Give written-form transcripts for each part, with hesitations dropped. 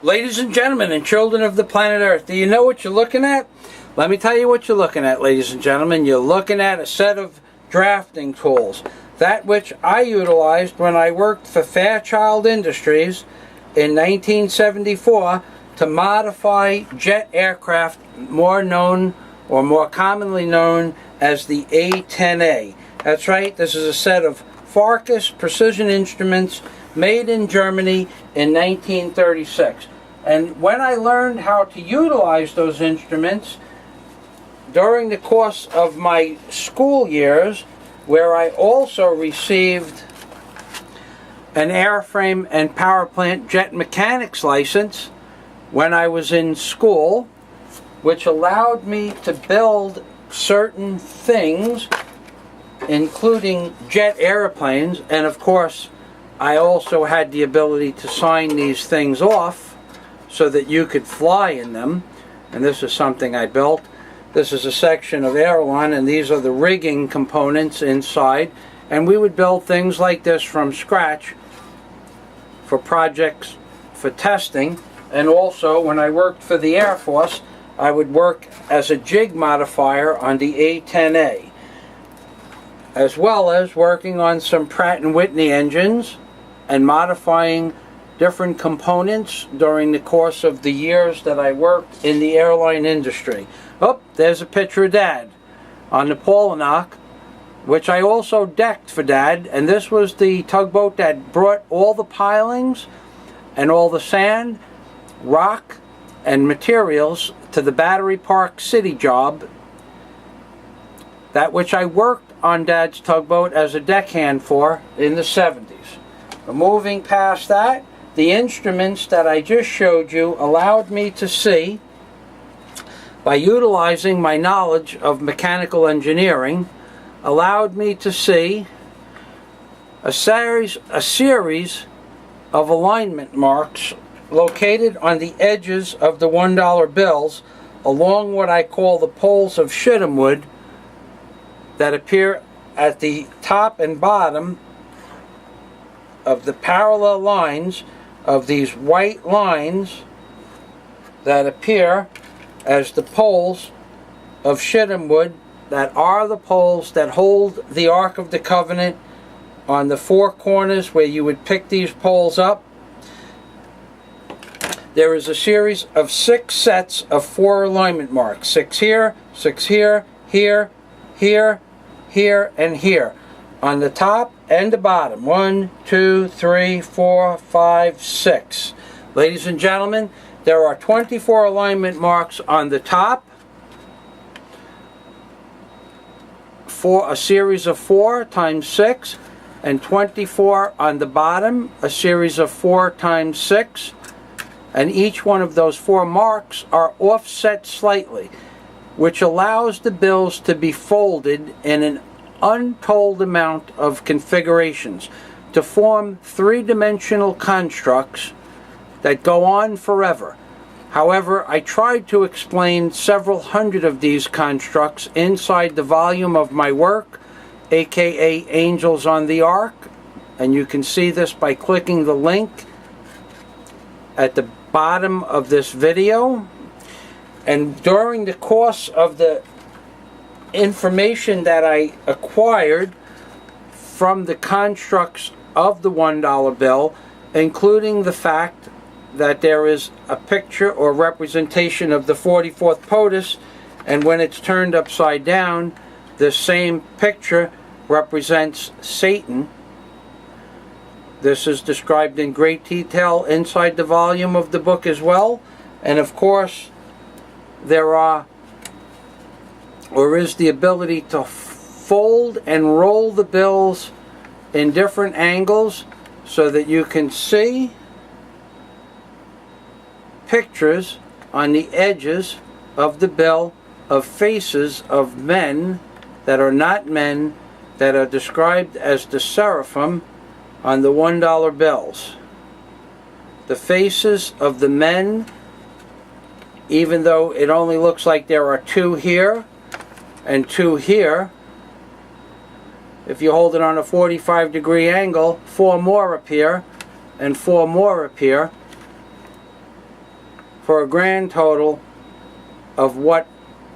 Ladies and gentlemen and children of the planet Earth, do you know what you're looking at? Let me tell you what you're looking at, ladies and gentlemen. You're looking at a set of drafting tools. That which I utilized when I worked for Fairchild Industries in 1974 to modify jet aircraft more known or more commonly known as the A-10A. That's right, this is a set of Farkas precision instruments made in Germany in 1936. And when I learned how to utilize those instruments during the course of my school years, where I also received an airframe and power plant jet mechanics license when I was in school, which allowed me to build certain things, including jet airplanes, and of course I also had the ability to sign these things off so that you could fly in them. And this is something I built. This is a section of aileron, and these are the rigging components inside. And we would build things like this from scratch for projects, for testing. And also, when I worked for the Air Force, I would work as a jig modifier on the A-10A, as well as working on some Pratt & Whitney engines and modifying different components during the course of the years that I worked in the airline industry. Oh, there's a picture of Dad on the Polanock, which I also decked for Dad, and this was the tugboat that brought all the pilings and all the sand, rock, and materials to the Battery Park City job, that which I worked on Dad's tugboat as a deckhand for in the 70s. But moving past that, the instruments that I just showed you allowed me to see, by utilizing my knowledge of mechanical engineering, allowed me to see a series of alignment marks located on the edges of the $1 bills along what I call the poles of shittim wood that appear at the top and bottom of the parallel lines of these white lines that appear as the poles of shittim wood that are the poles that hold the Ark of the Covenant on the four corners where you would pick these poles up. There is a series of 6 sets of 4 alignment marks. 6 here, 6 here, here, here, here, and here. On the top and the bottom. 1, 2, 3, 4, 5, 6. Ladies and gentlemen, there are 24 alignment marks on the top for a series of 4 times 6, and 24 on the bottom, a series of 4 times 6. And each one of those 4 marks are offset slightly, which allows the bills to be folded in an untold amount of configurations to form 3-dimensional constructs that go on forever. However, I tried to explain several hundred of these constructs inside the volume of my work, aka Angels on the Ark, and you can see this by clicking the link at the bottom of this video. And during the course of the information that I acquired from the constructs of the $1 bill, including the fact that there is a picture or representation of the 44th POTUS, and when it's turned upside down, the same picture represents Satan. This is described in great detail inside the volume of the book as well. And of course, there is the ability to fold and roll the bills in different angles so that you can see pictures on the edges of the bill of faces of men that are not men, that are described as the seraphim on the $1 bills. The faces of the men, even though it only looks like there are 2 here and 2 here, if you hold it on a 45-degree angle, 4 more appear and 4 more appear. for a grand total of what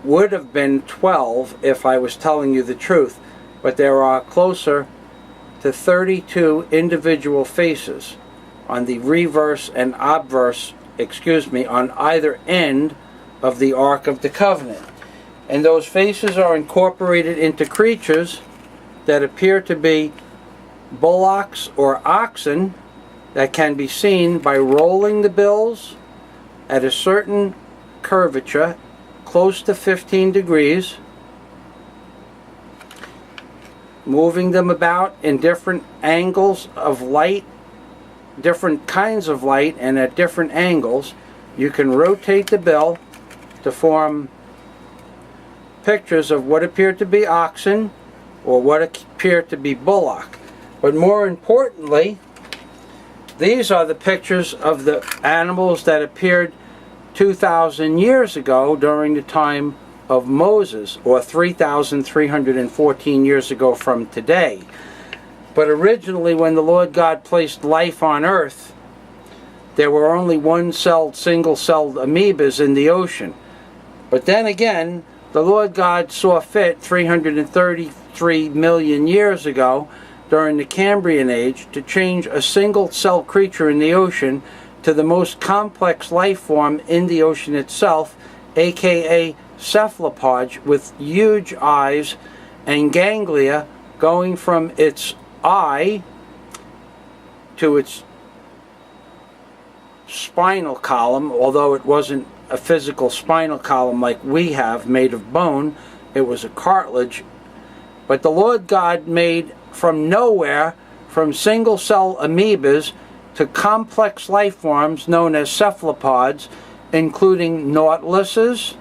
would have been 12 if I was telling you the truth, but there are closer to 32 individual faces on the reverse and obverse, on either end of the Ark of the Covenant. And those faces are incorporated into creatures that appear to be bullocks or oxen that can be seen by rolling the bills at a certain curvature close to 15 degrees, moving them about in different angles of light, different kinds of light, and at different angles. You can rotate the bill to form pictures of what appear to be oxen or what appear to be bullock. But more importantly, these are the pictures of the animals that appeared 2,000 years ago during the time of Moses, or 3,314 years ago from today. But originally, when the Lord God placed life on earth, there were only one-celled, single-celled amoebas in the ocean. But then again, the Lord God saw fit 333 million years ago during the Cambrian age to change a single-cell creature in the ocean to the most complex life form in the ocean itself, aka cephalopods, with huge eyes and ganglia going from its eye to its spinal column. Although it wasn't a physical spinal column like we have made of bone, it was a cartilage. But the Lord God made from nowhere, from single cell amoebas to complex life forms known as cephalopods, including nautiluses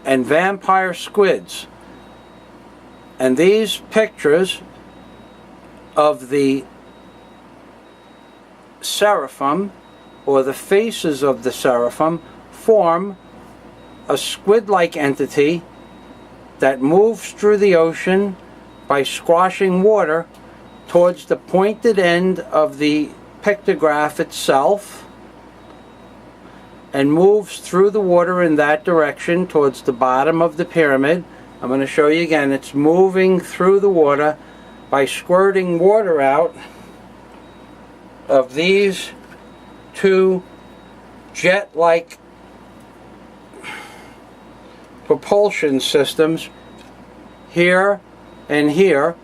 and vampire squids. And these pictures of the seraphim, or the faces of the seraphim, form a squid-like entity that moves through the ocean by squashing water towards the pointed end of the pictograph itself, and moves through the water in that direction towards the bottom of the pyramid. I'm going to show you again. It's moving through the water by squirting water out of these two jet-like propulsion systems here and here.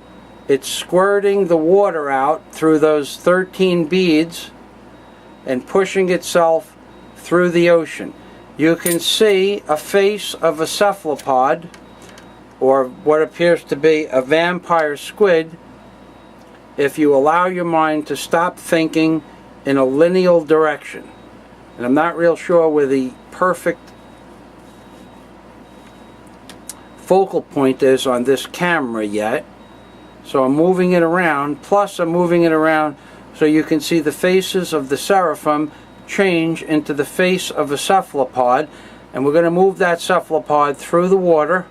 It's squirting the water out through those 13 beads and pushing itself through the ocean. You can see a face of a cephalopod, or what appears to be a vampire squid, if you allow your mind to stop thinking in a lineal direction. And I'm not real sure where the perfect focal point is on this camera yet, so I'm moving it around, plus I'm moving it around so you can see the faces of the seraphim change into the face of a cephalopod. And we're going to move that cephalopod through the water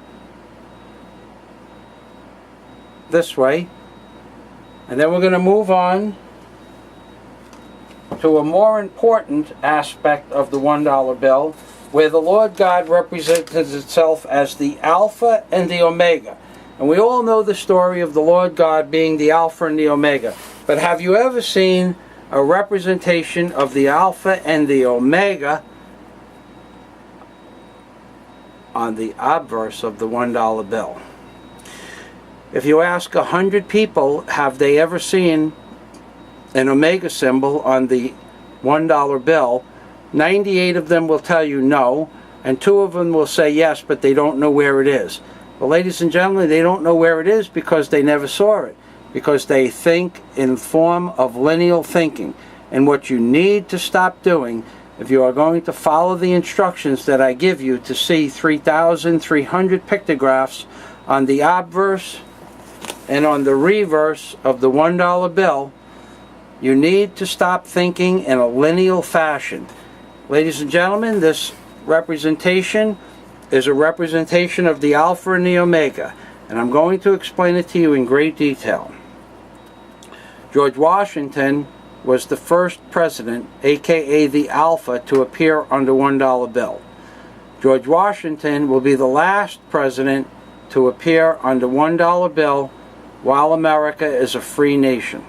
this way, and then we're going to move on to a more important aspect of the $1 bill, where the Lord God represents itself as the Alpha and the Omega. And we all know the story of the Lord God being the Alpha and the Omega. But have you ever seen a representation of the Alpha and the Omega on the obverse of the $1 bill? If you ask 100 people, have they ever seen an Omega symbol on the $1 bill, 98 of them will tell you no, and 2 of them will say yes, but they don't know where it is. Well, ladies and gentlemen, they don't know where it is because they never saw it, because they think in form of lineal thinking. And what you need to stop doing, if you are going to follow the instructions that I give you to see 3,300 pictographs on the obverse and on the reverse of the $1 bill, you need to stop thinking in a lineal fashion. Ladies and gentlemen, this representation is a representation of the Alpha and the Omega, and I'm going to explain it to you in great detail. George Washington was the first president, aka the Alpha, to appear on the $1 bill. George Washington will be the last president to appear on the $1 bill while America is a free nation.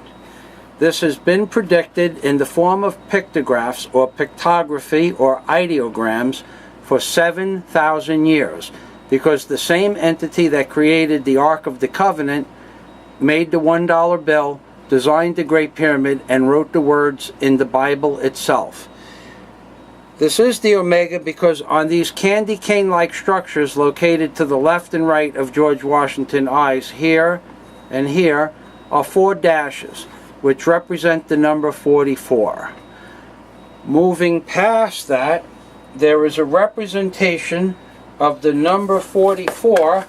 This has been predicted in the form of pictographs or pictography or ideograms for 7,000 years, because the same entity that created the Ark of the Covenant made the $1 bill, designed the Great Pyramid, and wrote the words in the Bible itself. This is the Omega because on these candy cane-like structures located to the left and right of George Washington's eyes, here and here, are 4 dashes, which represent the number 44. Moving past that, there is a representation of the number 44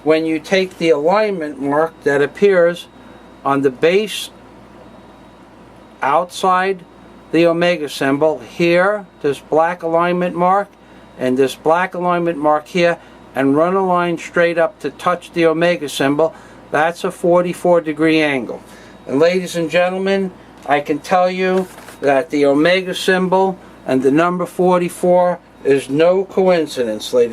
when you take the alignment mark that appears on the base outside the Omega symbol here, this black alignment mark, and this black alignment mark here, and run a line straight up to touch the Omega symbol. That's a 44-degree angle. And ladies and gentlemen, I can tell you that the Omega symbol and the number 44 is no coincidence, ladies.